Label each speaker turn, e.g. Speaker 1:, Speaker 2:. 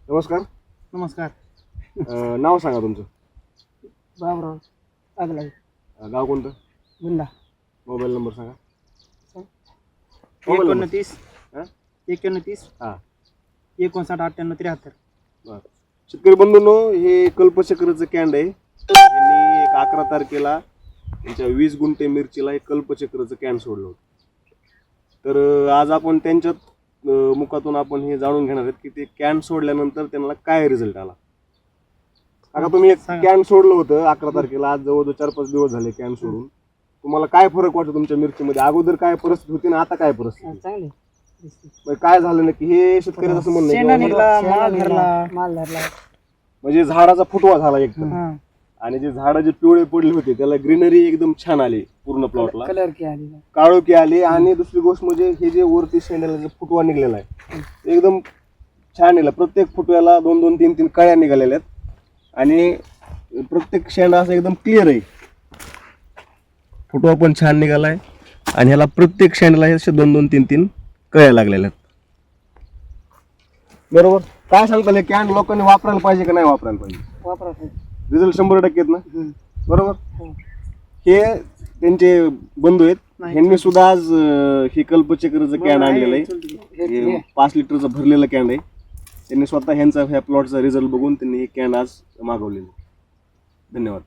Speaker 1: नमस्कार.
Speaker 2: नमस्कार.
Speaker 1: नाव सांगा तुमचं.
Speaker 2: बाबराव आगला
Speaker 1: गाव कोणतं?
Speaker 2: गुंडा.
Speaker 1: मोबाईल नंबर सांगा.
Speaker 2: 29
Speaker 1: हा?
Speaker 2: 29
Speaker 1: हा
Speaker 2: 59 98 73.
Speaker 1: बरं. शेतकरी बंधूंनो, हे कल्पचक्रचं कॅन्ड आहे. यांनी एक 11 तारखेला त्यांच्या 20 गुंठे मिरचीला एक कल्पचक्रचं कॅन्ड सोडलं होतं. तर आज आपण त्यांच्या मुखातून आपण हे जाणून घेणार आहेत की ते कॅन सोडल्यानंतर त्यांना काय रिझल्ट आला. आता तुम्ही एक कॅन सोडलं होतं 11 तारखेला, आज जवळजवळ 4-5 दिवस झाले कॅन सोडून. तुम्हाला काय फरक वाटतो तुमच्या मिरचीमध्ये? अगोदर काय परिस्थिती होती ना आता काय परिस्थिती?
Speaker 2: चांगले
Speaker 1: म्हणजे काय झालं नक्की हे शेतकऱ्याचं असं म्हणणं आहे की
Speaker 2: माल धरला
Speaker 1: म्हणजे झाडाचा फुटवा झाला एक तर.
Speaker 2: हां
Speaker 1: आणि जे झाडं जे पिवळे पडले होते त्याला ग्रीनरी एकदम छान आली पूर्ण प्लॉटला,
Speaker 2: कलर की आली
Speaker 1: काळोखी आली. आणि दुसरी गोष्ट म्हणजे हे जे वरती शेंड्याला जे फुटवा निघलेला आहे एकदम छान निघाला. प्रत्येक फुटव्याला 2-2, 3-3 कळ्या निघालेल्या आहेत आणि प्रत्येक शेंडा असा एकदम क्लिअर आहे. फुटवा पण छान निघालाय आणि ह्याला प्रत्येक शेंड्याला असे 2-2, 3-3 कळ्या लागलेल्या आहेत. बरोबर. काय सांगताल हे कॅन लोकांनी वापरायला पाहिजे का नाही वापरायला पाहिजे?
Speaker 2: वापरा.
Speaker 1: रिझल्ट 100% आहेत ना? बरोबर. हे त्यांचे बंधू आहेत. ह्यांनी सुद्धा आज हे कल्पचक्रचं कॅन आणलेलं आहे. 5 लिटरचं भरलेलं कॅन आहे. त्यांनी स्वतः ह्यांचा ह्या प्लॉटचा रिझल्ट बघून त्यांनी हे कॅन आज मागवलेलं. धन्यवाद.